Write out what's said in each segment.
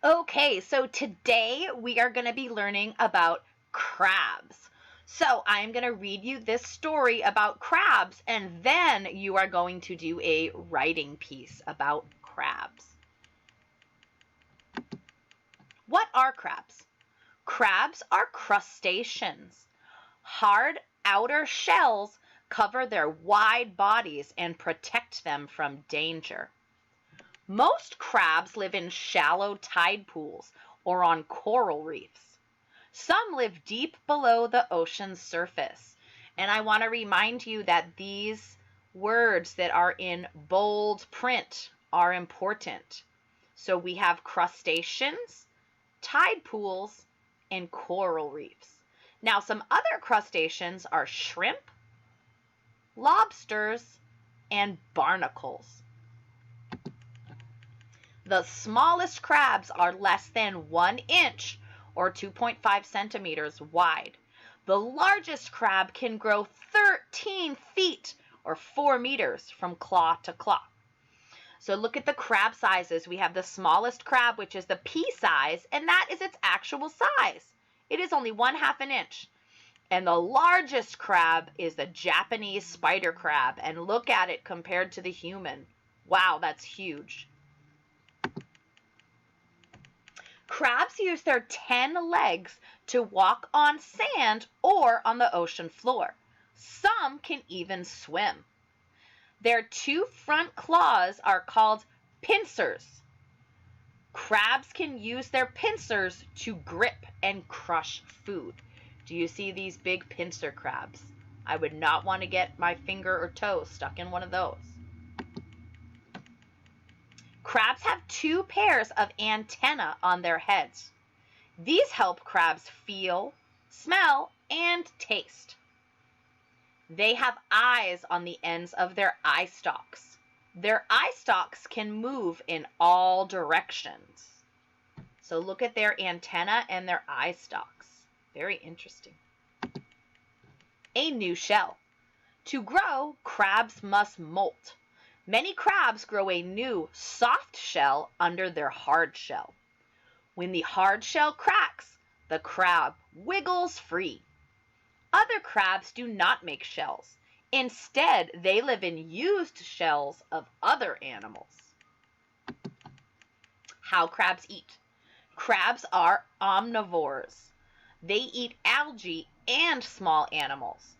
Okay, so today we are going to be learning about crabs. So I'm going to read you this story about crabs, and then you are going to do a writing piece about crabs. What are crabs? Crabs are crustaceans. Hard outer shells cover their wide bodies and protect them from danger. Most crabs live in shallow tide pools or on coral reefs. Some live deep below the ocean's surface. And I want to remind you that these words that are in bold print are important. So we have crustaceans, tide pools, and coral reefs. Now, some other crustaceans are shrimp, lobsters, and barnacles. The smallest crabs are less than 1 inch or 2.5 centimeters wide. The largest crab can grow 13 feet or 4 meters from claw to claw. So look at the crab sizes. We have the smallest crab, which is the pea size, and that is its actual size. It is only 1/2 an inch. And the largest crab is the Japanese spider crab. And look at it compared to the human. Wow, that's huge. Crabs use their 10 legs to walk on sand or on the ocean floor. Some can even swim. Their 2 front claws are called pincers. Crabs can use their pincers to grip and crush food. Do you see these big pincer crabs? I would not want to get my finger or toe stuck in one of those. Crabs have 2 pairs of antennae on their heads. These help crabs feel, smell, and taste. They have eyes on the ends of their eye stalks. Their eye stalks can move in all directions. So look at their antenna and their eye stalks. Very interesting. A new shell. To grow, crabs must molt. Many crabs grow a new soft shell under their hard shell. When the hard shell cracks, the crab wiggles free. Other crabs do not make shells. Instead, they live in used shells of other animals. How crabs eat. Crabs are omnivores. They eat algae and small animals.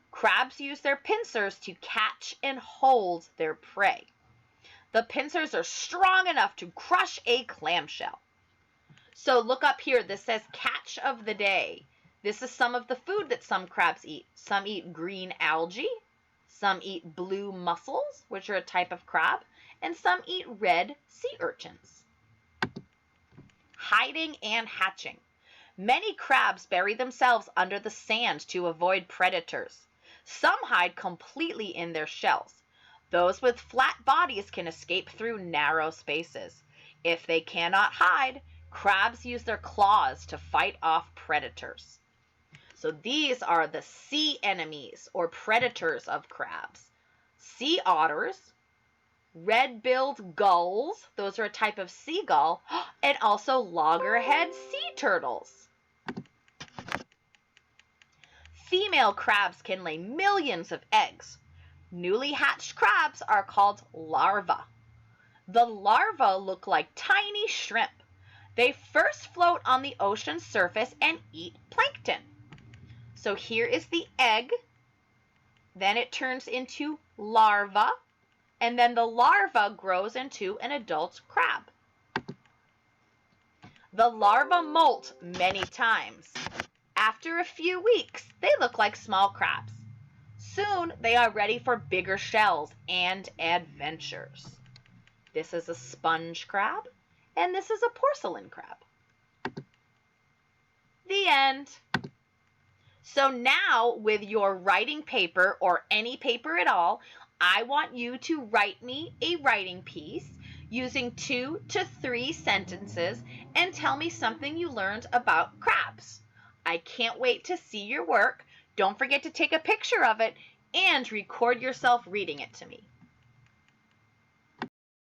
Crabs use their pincers to catch and hold their prey. The pincers are strong enough to crush a clamshell. So look up here. This says catch of the day. This is some of the food that some crabs eat. Some eat green algae. Some eat blue mussels, which are a type of crab. And some eat red sea urchins. Hiding and hatching. Many crabs bury themselves under the sand to avoid predators. Some hide completely in their shells. Those with flat bodies can escape through narrow spaces. If they cannot hide, crabs use their claws to fight off predators. So these are the sea enemies or predators of crabs. Sea otters, red-billed gulls, those are a type of seagull, and also loggerhead sea turtles. Female crabs can lay millions of eggs. Newly hatched crabs are called larvae. The larvae look like tiny shrimp. They first float on the ocean surface and eat plankton. So here is the egg. Then it turns into larva. And then the larva grows into an adult crab. The larvae molt many times. After a few weeks, they look like small crabs. Soon, they are ready for bigger shells and adventures. This is a sponge crab, and this is a porcelain crab. The end. So now, with your writing paper or any paper at all, I want you to write me a writing piece using 2 to 3 sentences and tell me something you learned about crabs. I can't wait to see your work. Don't forget to take a picture of it and record yourself reading it to me.